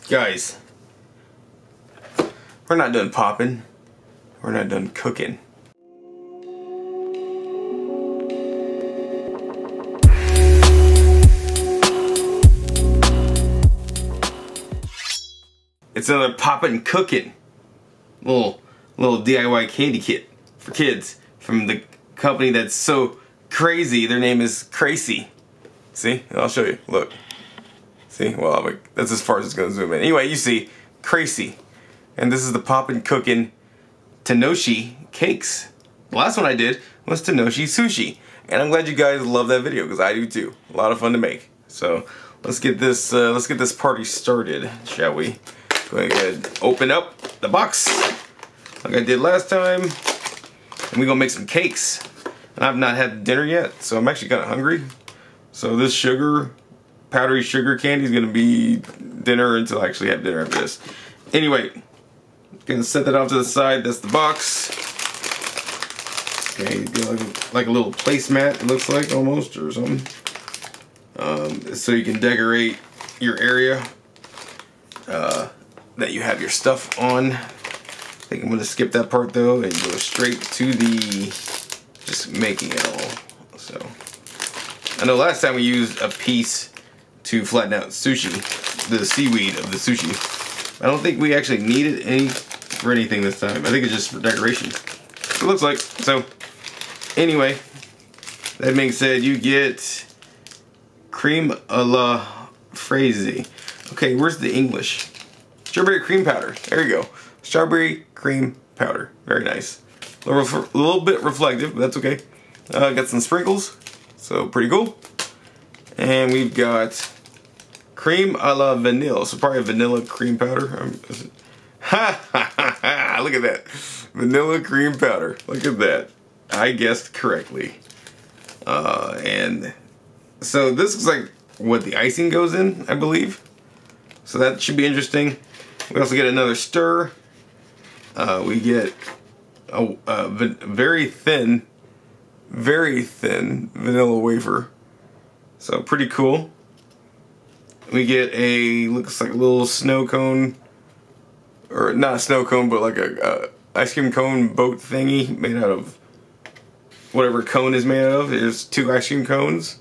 Guys, we're not done popping. We're not done cooking. It's another Popin Cookin little DIY candy kit for kids from the company that's so crazy. Their name is Crazy. See? I'll show you. Look. See? Well, that's as far as it's going to zoom in. Anyway, you see Crazy. And this is the Popin Cookin Tenoshi cakes. The last one I did was Tenoshi sushi. And I'm glad you guys love that video because I do too. A lot of fun to make. So let's get this party started, shall we? Go ahead, open up the box like I did last time, and we're gonna make some cakes. And I've not had dinner yet, so I'm actually kind of hungry. So this powdery sugar candy is gonna be dinner until I actually have dinner after this. Anyway, gonna set that off to the side. That's the box. Okay, like a little placemat, it looks like almost, or something. So you can decorate your area that you have your stuff on. I think I'm gonna skip that part though and go straight to the just making it all. So I know last time we used a piece to flatten out sushi, the seaweed of the sushi. I don't think we actually needed any for anything this time. I think it's just for decoration. It looks like. So anyway, that being said, you get cream a la fraise. Okay, where's the English? Strawberry cream powder. There you go. Strawberry cream powder. Very nice. A little bit reflective, but that's okay. Got some sprinkles, so pretty cool. And we've got cream a la vanilla. So probably a vanilla cream powder. Ha ha ha ha! Look at that. Vanilla cream powder. Look at that. I guessed correctly. And so this is like what the icing goes in, I believe. So that should be interesting. We also get another stir. We get a very thin vanilla wafer. So pretty cool. We get looks like a little snow cone, or not a snow cone, but like a ice cream cone boat thingy made out of whatever cone is made out of. There's 2 ice cream cones,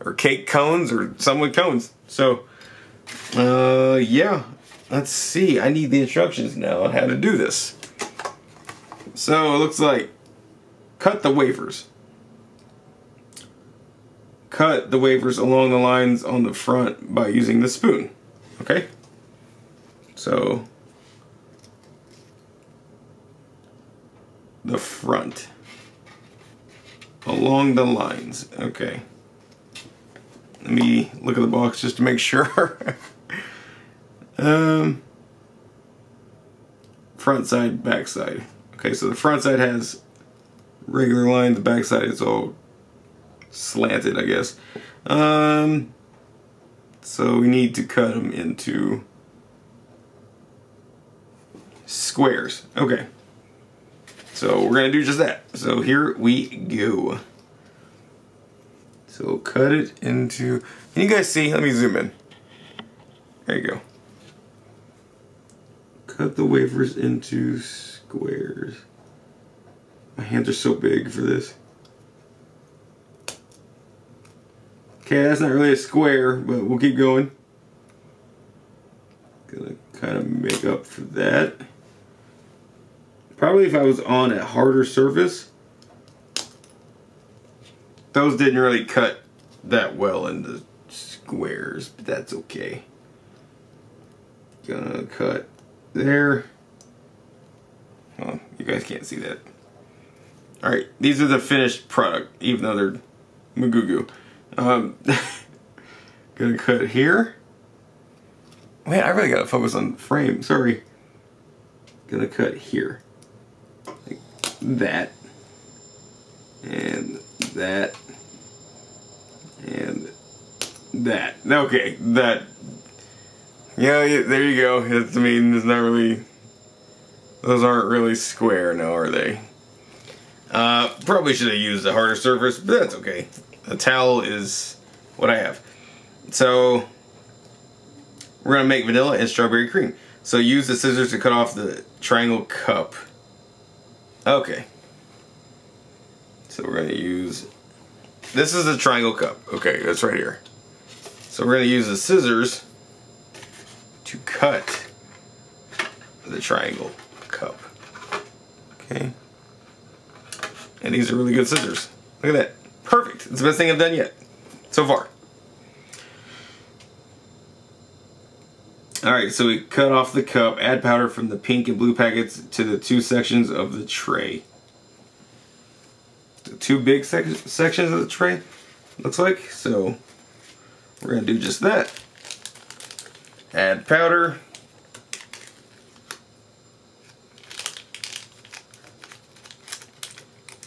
or cake cones, or some with cones. So, yeah. Let's see, I need the instructions now on how to do this. So it looks like cut the wafers. Cut the wafers along the lines on the front by using the spoon. Okay? So the front along the lines. Okay. Let me look at the box just to make sure. Front side, back side. Okay, so the front side has regular line, the back side is all slanted, I guess. So we need to cut them into squares. Okay. So we're gonna do just that. So here we go. So cut it into, can you guys see? Let me zoom in. There you go. Cut the wafers into squares. My hands are so big for this. Okay, that's not really a square, but we'll keep going. Gonna kind of make up for that. Probably if I was on a harder surface, those didn't really cut that well into squares, but that's okay. Gonna cut there. Oh, you guys can't see that. Alright, these are the finished product, even though they're magoo. Gonna cut here. Man, I really gotta focus on the frame, sorry. Gonna cut here. Like that. And that. And that. Okay, that. Yeah, there you go. I mean, it's not really, those aren't really square now, are they? Probably should have used a harder surface, but that's okay. A towel is what I have. So we're gonna make vanilla and strawberry cream. So use the scissors to cut off the triangle cup. Okay. So we're gonna use, this is the triangle cup. Okay, that's right here. So we're gonna use the scissors to cut the triangle cup. Okay. And these are really good scissors. Look at that. Perfect. It's the best thing I've done yet so far. Alright, so we cut off the cup, add powder from the pink and blue packets to the two sections of the tray. The two big sections of the tray, looks like. So we're going to do just that. Add powder.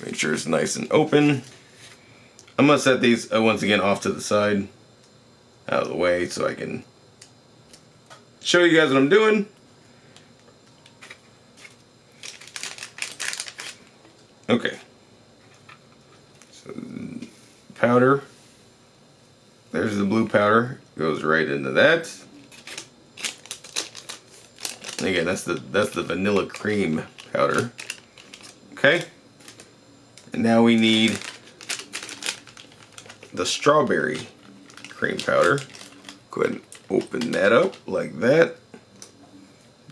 Make sure it's nice and open. I'm going to set these once again off to the side, out of the way, so I can show you guys what I'm doing. Okay. So powder. There's the blue powder. Goes right into that. And again, that's the vanilla cream powder. Okay. And now we need the strawberry cream powder. Go ahead and open that up like that.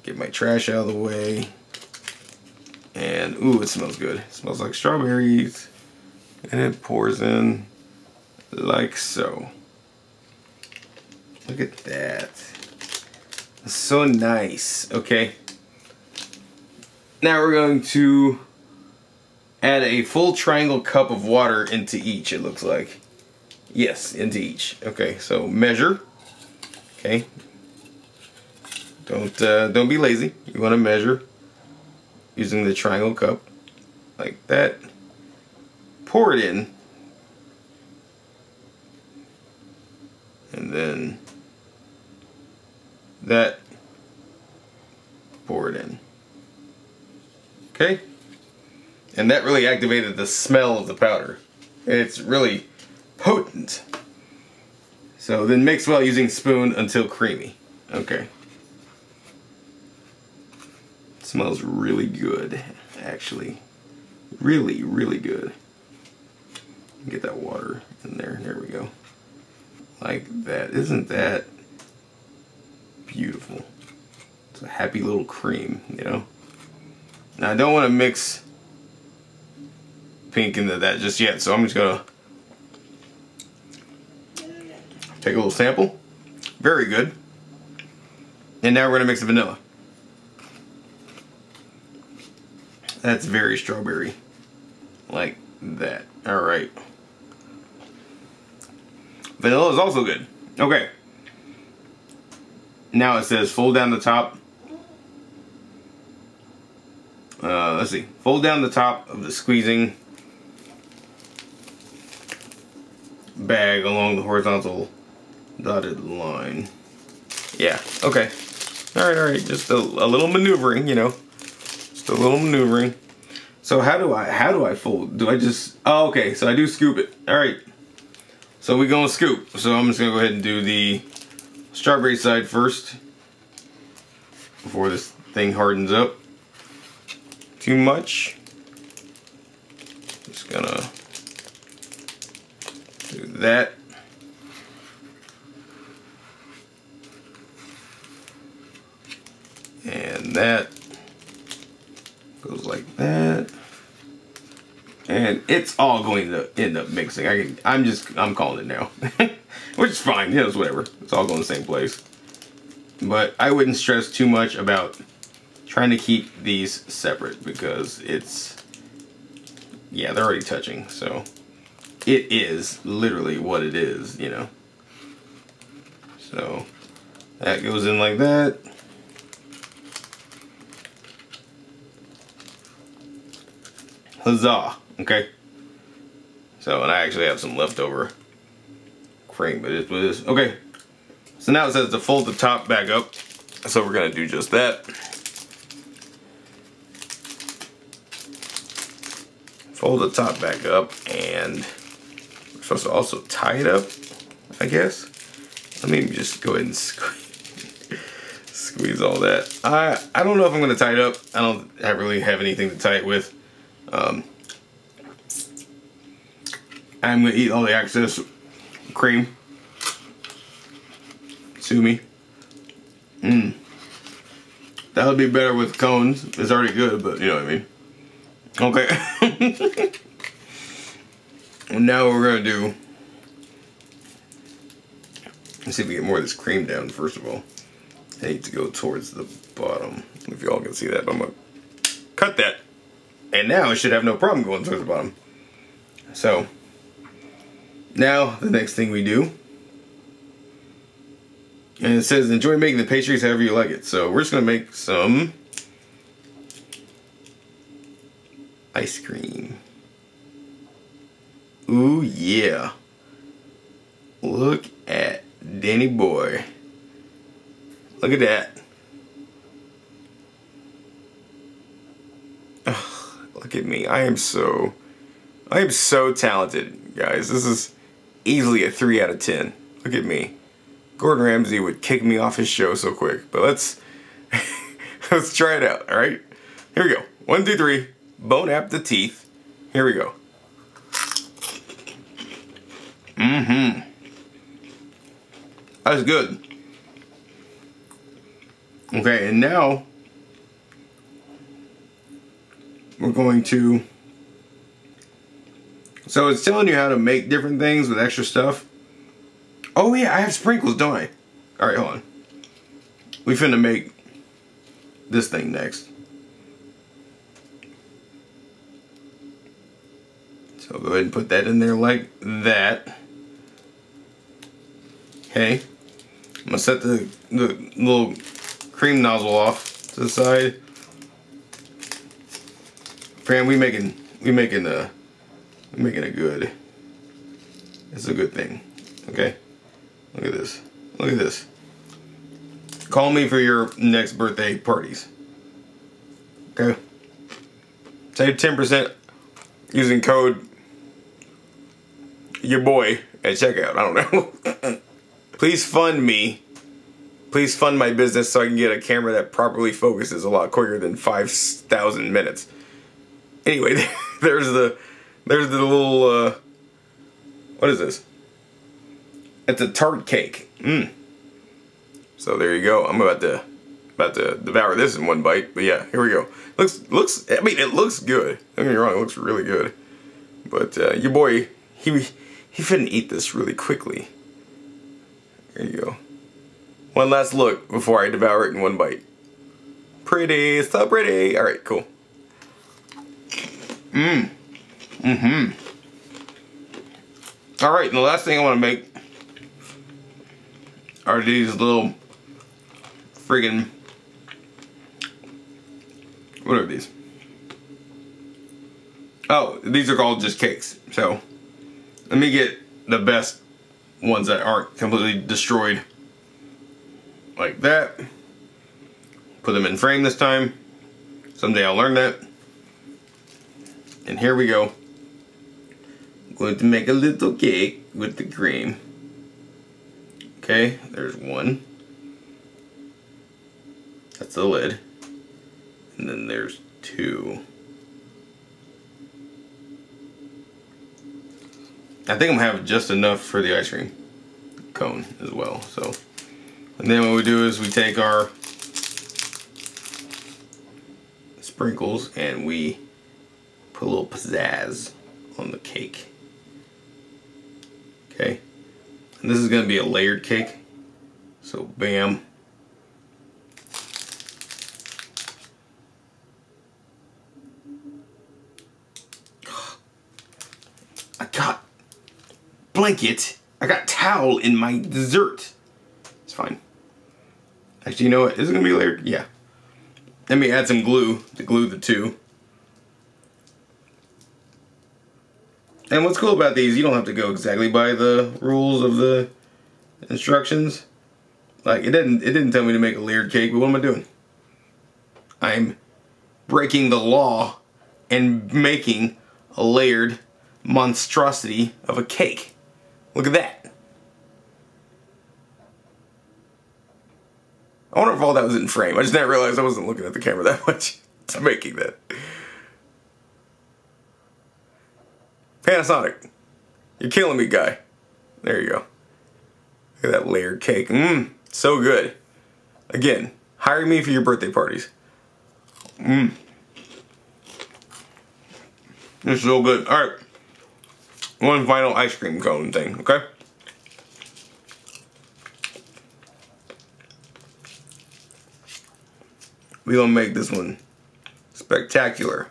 Get my trash out of the way. And ooh, it smells good. It smells like strawberries. And it pours in like so. Look at that. It's so nice. Okay. Now we're going to add a full triangle cup of water into each, it looks like. Yes, into each. Okay, so measure. Okay. Don't be lazy. You want to measure using the triangle cup like that. Pour it in. And then that. Pour it in. Okay? And that really activated the smell of the powder. It's really potent. So then mix well using spoon until creamy. Okay. It smells really good, actually. Really, really good. Get that water in there. There we go. Like that. Isn't that beautiful? It's a happy little cream, you know? Now I don't want to mix pink into that just yet, so I'm just gonna take a little sample. Very good. And now we're gonna mix the vanilla. That's very strawberry. Like that. Alright. Vanilla is also good. Okay. Now it says fold down the top. Let's see. Fold down the top of the squeezing bag along the horizontal dotted line. Yeah, okay. Alright, just a little maneuvering, you know. Just a little maneuvering. So how do I fold? Do I just, oh, okay, so I do scoop it. Alright. So we're gonna scoop. So I'm just gonna go ahead and do the strawberry side first before this thing hardens up too much. Just gonna do that. And that goes like that. And it's all going to end up mixing. I'm calling it now. Which is fine, you know, it's whatever. It's all going the same place. But I wouldn't stress too much about trying to keep these separate because it's, yeah, they're already touching, so it is literally what it is, you know. So that goes in like that. Huzzah! Okay. So, and I actually have some leftover cream, but it was okay. So now it says to fold the top back up. So we're gonna do just that. Fold the top back up, and we're supposed to also tie it up, I guess. Let me just go ahead and Squeeze all that. I don't know if I'm gonna tie it up. I don't really have anything to tie it with. I'm gonna eat all the excess cream. Sue me. That would be better with cones. It's already good, but you know what I mean. Okay. And now what we're gonna do. Let's see if we get more of this cream down first of all. I need to go towards the bottom. If y'all can see that, but I'm gonna cut that. And now it should have no problem going towards the bottom. So now the next thing we do, and it says enjoy making the pastries however you like it. So we're just gonna make some ice cream. Ooh yeah. Look at Danny boy. Look at that. Ugh, look at me. I am so talented, guys. This is easily a 3 out of 10. Look at me. Gordon Ramsay would kick me off his show so quick. But let's try it out, alright? Here we go. 1, 2, 3. Bone up the teeth. Here we go. That's good. Okay, and now we're going to, so it's telling you how to make different things with extra stuff. Oh yeah, I have sprinkles, don't I? Alright, hold on. We finna make this thing next. So go ahead and put that in there like that. Okay. I'm gonna set the little cream nozzle off to the side. Fran, we making a good. It's a good thing. Okay. Look at this. Look at this. Call me for your next birthday parties. Okay. Save 10% using code your boy at checkout. I don't know. Please fund me. Please fund my business so I can get a camera that properly focuses a lot quicker than 5,000 minutes. Anyway, there's the little what is this? It's a tart cake. So there you go. I'm about to devour this in one bite. But yeah, here we go. Looks. I mean, it looks good. Don't get me wrong. It looks really good. But your boy, he finna eat this really quickly. There you go. One last look before I devour it in one bite. Pretty, so pretty. All right, cool. All right, and the last thing I want to make are these little friggin', what are these? Oh, these are called just cakes. So let me get the best ones that aren't completely destroyed. Like that. Put them in frame this time. Someday I'll learn that. And here we go. I'm going to make a little cake with the cream. Okay, there's one. That's the lid. And then there's 2. I think I'm gonna have just enough for the ice cream cone as well. So, and then what we do is we take our sprinkles and we put a little pizzazz on the cake. Okay, and this is gonna be a layered cake. So bam. I got blanket. I got towel in my dessert. It's fine. Actually, you know what? Is it gonna be layered? Yeah. Let me add some glue to glue the 2. And what's cool about these, you don't have to go exactly by the rules of the instructions. Like it didn't tell me to make a layered cake, but what am I doing? I'm breaking the law and making a layered monstrosity of a cake. Look at that. I wonder if all that was in frame. I just didn't realize I wasn't looking at the camera that much to making that. Panasonic. You're killing me, guy. There you go. Look at that layered cake. Mmm. So good. Again, hire me for your birthday parties. Mmm. This is so good. Alright. One final ice cream cone thing, okay? We're gonna make this one spectacular.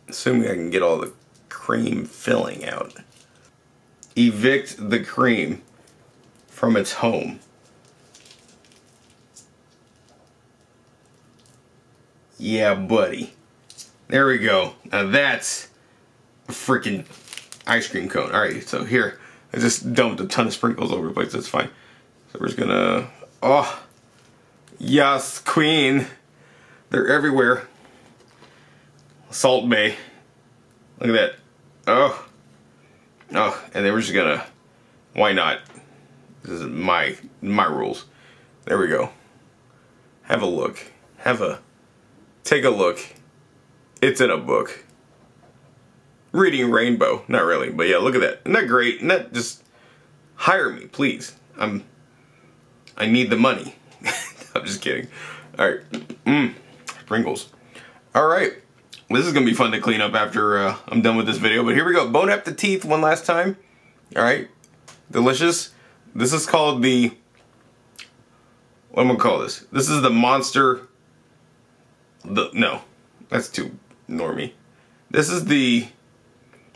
Assuming I can get all the cream filling out. Evict the cream from its home. Yeah, buddy. There we go. Now that's a freaking ice cream cone. Alright, so here, I just dumped a ton of sprinkles over the place. That's fine. So we're just gonna... Oh, yes, queen. They're everywhere. Salt Bay. Look at that. Oh. Oh, and then we're just gonna... Why not? This is my rules. There we go. Have a look. Take a look. It's in a book. Reading Rainbow. Not really, but yeah, look at that. Isn't that great? Isn't that just... Hire me, please. I need the money. I'm just kidding. Alright. Sprinkles. Alright. This is going to be fun to clean up after I'm done with this video. But here we go. Bone up the teeth one last time. Alright. Delicious. This is called the... What am I going to call this? This is the monster... No. That's too normie. This is the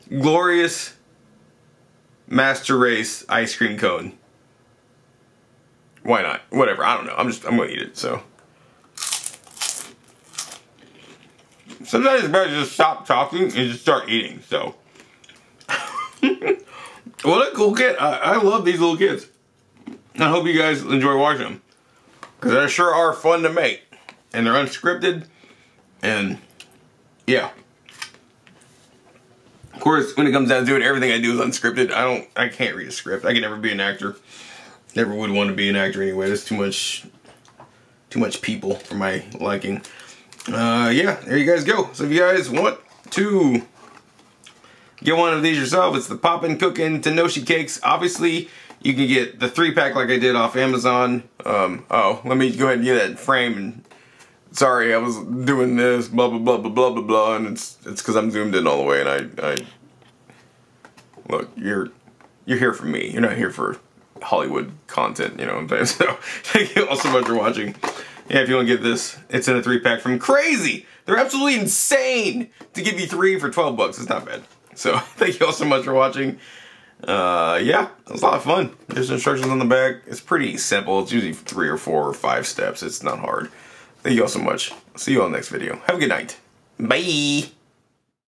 Glorious Master Race ice cream cone. Why not? Whatever. I don't know. I'm gonna eat it, so. Sometimes it's better to just stop talking and just start eating, so. What a cool kid. I love these little kids. I hope you guys enjoy watching them. Because they sure are fun to make. And they're unscripted. And, yeah. Of course, when it comes down to it, everything I do is unscripted. I can't read a script. I can never be an actor. Never would want to be an actor anyway. There's too much people for my liking. Yeah, there you guys go. So if you guys want to get one of these yourself, it's the Popin Cookin Tenoshi cakes. Obviously, you can get the 3-pack like I did off Amazon. Oh, let me go ahead and get that frame. And sorry, I was doing this, blah blah blah blah blah blah blah, and it's because I'm zoomed in all the way. And I look, you're here for me. You're not here for Hollywood content, you know what I'm saying? So, thank you all so much for watching. Yeah, if you want to get this, it's in a 3-pack from Crazy. They're absolutely insane to give you 3 for 12 bucks. It's not bad. So, thank you all so much for watching. Yeah, it was a lot of fun. There's instructions on the back. It's pretty simple. It's usually 3 or 4 or 5 steps. It's not hard. Thank you all so much. See you all next video. Have a good night. Bye.